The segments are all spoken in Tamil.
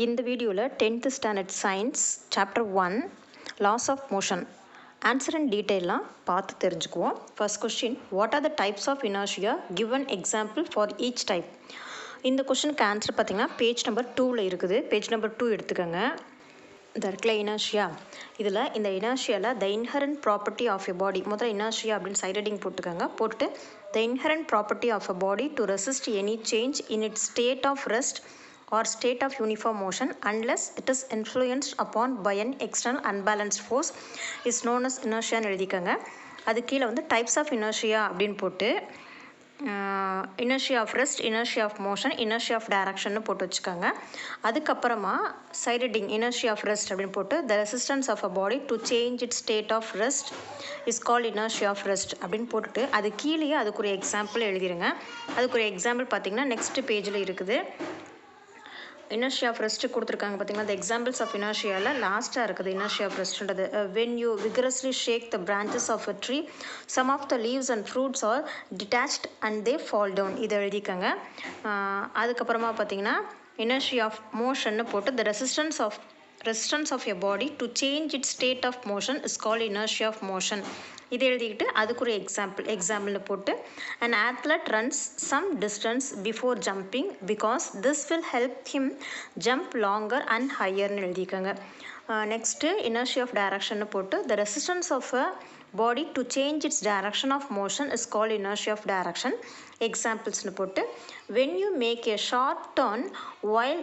இந்த வீடியோவில் 10th standard science chapter 1 laws of motion answer and டீட்டெயிலாம் பார்த்து தெரிஞ்சுக்குவோம். First question, what are the types of inertia, given example for each type. இந்த கொஸ்டினுக்கு ஆன்சர் பார்த்தீங்கன்னா பேஜ் நம்பர் 2ல் இருக்குது. பேஜ் நம்பர் 2 எடுத்துக்கோங்க. இந்த இருக்குல்ல இனர்ஷியா, இதில் இந்த இனர்ஷியாவில் the inherent property of a body, முதல்ல இனர்ஷியா அப்படின்னு சைட் ஹெட்டிங் போட்டுக்கோங்க. போட்டுட்டு the inherent property of a body to resist any change in its state of rest or state of uniform motion unless it is influenced upon by an external unbalanced force is known as inertia ன்னு எழுதிக்கோங்க. அது கீழே வந்து டைப்ஸ் ஆஃப் இனர்ஷியா அப்படின்னு போட்டு inertia of rest, inertia of motion, inertia of டைரக்ஷன்னு போட்டு வச்சுக்கோங்க. அதுக்கப்புறமா side heading inertia of rest அப்படின்னு போட்டு the resistance of a body to change it state of rest is called inertia of rest அப்படின்னு போட்டுட்டு அது கீழேயே அதுக்கு ஒரு எக்ஸாம்பிள் எழுதிடுங்க. அதுக்கு ஒரு எக்ஸாம்பிள் பார்த்தீங்கன்னா நெக்ஸ்ட் பேஜில் இருக்குது. இனர்ஷியா ஆஃப் ரெஸ்ட்டு கொடுத்துருக்காங்க பார்த்தீங்கன்னா, the examples of inertia லாஸ்ட்டாக இருக்குது. இனர்ஷியா ஆஃப் ரெஸ்ட்ன்றது when you vigorously shake the branches of a tree, some of the leaves and fruits are detached and they fall down. இதை எழுதிக்கோங்க. அதுக்கப்புறமா பார்த்தீங்கன்னா இனர்ஷியா ஆஃப் மோஷன்னு போட்டு the resistance of your body to change its state of motion is called inertia of motion. இதை எழுதிக்கிட்டு அதுக்கு ஒரு எக்ஸாம்பிள் போட்டு an athlete runs some distance before jumping because this will help him jump longer and higherன்னு எழுதிக்கோங்க. நெக்ஸ்ட்டு inertia of direction போட்டு the resistance of a body to change its direction of motion is called inertia of direction. எக்ஸாம்பிள்ஸ்னு போட்டு when you make a sharp turn while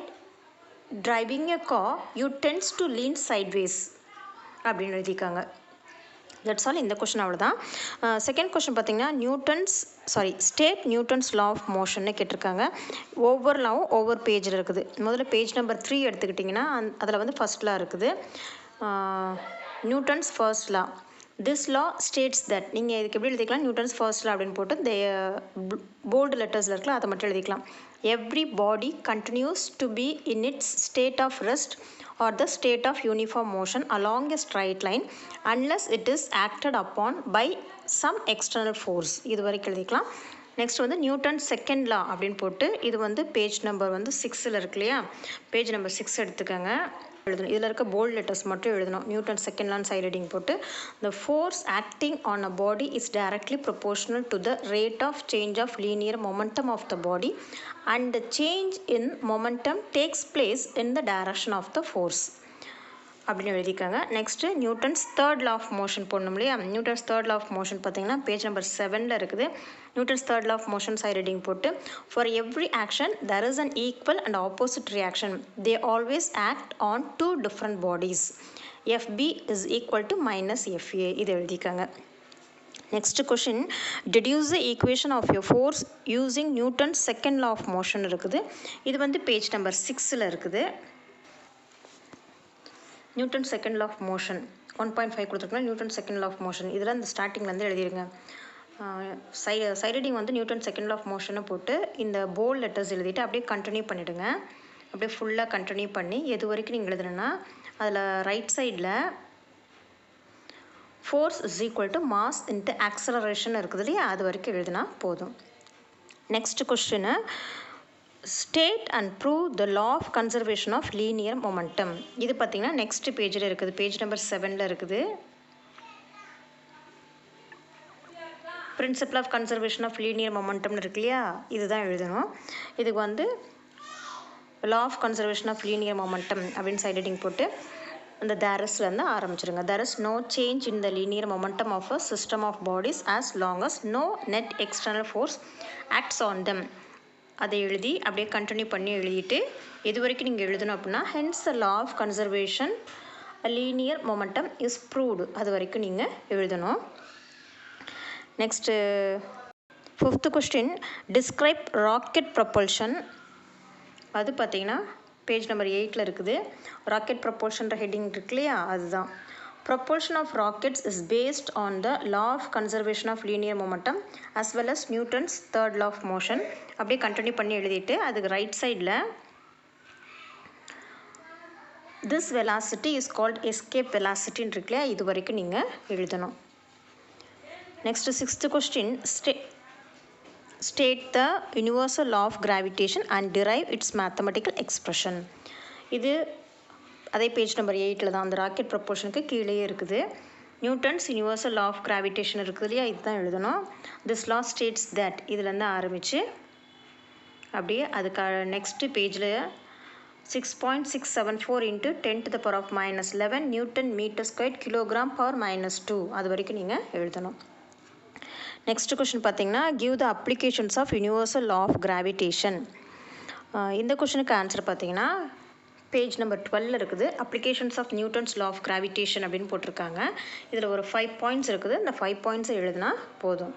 driving a car you tends to lean sideways அப்படின்னு எழுதிக்காங்க. That's all. இந்த கொஷின் அவ்வளோதான். செகண்ட் கொஷின் பார்த்தீங்கன்னா ஸ்டேட் நியூட்டன்ஸ் லா ஆஃப் மோஷன்னு கேட்டிருக்காங்க. ஒவ்வொரு லாவும் ஒவ்வொரு பேஜில் இருக்குது. முதல்ல பேஜ் நம்பர் 3 எடுத்துக்கிட்டிங்கன்னா அதில் வந்து ஃபர்ஸ்ட் லா இருக்குது. Newton's first law. This law states that, நீங்கள் இதுக்கு எப்படி எழுதிக்கலாம், நியூட்டன்ஸ் ஃபர்ஸ்ட் லா அப்படின்னு போட்டு போல்டு லெட்டர்ஸில் இருக்கலாம், அதை மட்டும் எழுதிக்கலாம். Every body continues to be in its state of rest or the state of uniform motion along a straight line unless it is acted upon by some external force. இது வரைக்கும் எழுதிக்கலாம். நெக்ஸ்ட் வந்து நியூட்டன் செகண்ட் லா அப்படின்னு போட்டு இது வந்து பேஜ் நம்பர் வந்து 6ல் இருக்கு இல்லையா, பேஜ் நம்பர் 6 எடுத்துக்கோங்க. எழுதணும். இதில் இருக்க போல்ட் லெட்டர்ஸ் மட்டும் எழுதணும். நியூட்டன் செகண்ட் லான்னு சைட் ஹெட்டிங் போட்டு the force acting on a body is directly proportional to the rate of change of linear momentum of the body and the change in momentum takes place in the direction of the force அப்படின்னு எழுதிக்காங்க. Next Newton's third law of motion போடணும் இல்லையா. Newton's third law of motion பார்த்தீங்கன்னா பேஜ் நம்பர் 7ல் இருக்குது. Newton's third law of motion side heading போட்டு for every action there is an equal and opposite reaction. They always act on two different bodies. FB is equal to minus FA. இது எழுதிக்காங்க. Next question, deduce the equation of your force using Newton's second law of motion இருக்குது. இது வந்து பேஜ் நம்பர் 6ல் இருக்குது. Newton second law of motion 1.5 கொடுத்துருக்கோம். Newton second law of motion இதில் இந்த ஸ்டார்டிங்லேருந்து எழுதிருங்க. சைடடிங் வந்து நியூட்டன் செகண்ட் லா ஆஃப் மோஷனை போட்டு இந்த போல்ட் லெட்டர்ஸ் எழுதிட்டு அப்படியே கண்டினியூ பண்ணிவிடுங்க. அப்படியே ஃபுல்லாக கண்டினியூ பண்ணி எது வரைக்கும் நீங்கள் எழுதுனா அதில் ரைட் சைடில் force is equal to mass into acceleration இருக்குது இல்லையா, அது வரைக்கும் எழுதுனா போதும். Next question, state and prove the law of conservation of linear momentum. இது பார்த்தீங்கன்னா நெக்ஸ்ட் பேஜில் இருக்குது. பேஜ் நம்பர் 7ல் இருக்குது. Principle of conservation of linear மொமெண்டம்னு இருக்கு இல்லையா, இதுதான் எழுதணும். இதுக்கு வந்து law of conservation of linear momentum அப்படின்னு சைட் ஹெட்டிங் போட்டு அந்த தேரஸ்லேருந்து ஆரம்பிச்சிருங்க. there is no change in the linear momentum of a system of bodies as long as no net external force acts on them. அதை எழுதி அப்படியே கண்டினியூ பண்ணி எழுதிட்டு எது வரைக்கும் நீங்கள் எழுதணும் அப்படின்னா hence the law of conservation a linear momentum is proved, அது வரைக்கும் நீங்கள் எழுதணும். Next 5th question, describe rocket propulsion. அது பார்த்தீங்கன்னா பேஜ் நம்பர் 8ல் இருக்குது. ராக்கெட் ப்ரொப்பல்ஷன்ற ஹெட்டிங் இருக்கு இல்லையா, அதுதான். Propulsion of rockets is based on the law of conservation of linear momentum as well as Newton's third law of motion. அப்படியே கண்டினியூ பண்ணி எழுதிட்டு அதுக்கு ரைட் சைடில் this velocity is called escape velocity இருக்கு இல்லையா, இது வரைக்கும் நீங்கள் எழுதணும். Next 6th question, state the universal law of gravitation and derive its mathematical expression. இது அதே பேஜ் நம்பர் 8 தான், அந்த ராக்கெட் ப்ரொபல்ஷனுக்கு கீழேயே இருக்குது. Newton's universal law of gravitation இருக்குது இல்லையா, இதுதான் எழுதணும். திஸ் லா ஸ்டேட்ஸ் தட், இதுலேருந்து ஆரம்பித்து அப்படியே அதுக்கு நெக்ஸ்ட்டு பேஜில் 6.674 into 10 to the power of -11 newton metre square kilogram power -2 அது வரைக்கும் நீங்கள் எழுதணும். நெக்ஸ்ட் கொஷின் பார்த்தீங்கன்னா, give the applications of universal law of gravitation. இந்த கொஷனுக்கு ஆன்சர் பார்த்தீங்கன்னா பேஜ் நம்பர் 12 இருக்குது. Applications of Newton's law of gravitation அப்படின்னு போட்டிருக்காங்க. இதில் ஒரு 5 பாயிண்ட்ஸ் இருக்குது. இந்த 5 பாயிண்ட்ஸை எழுதினா போதும்.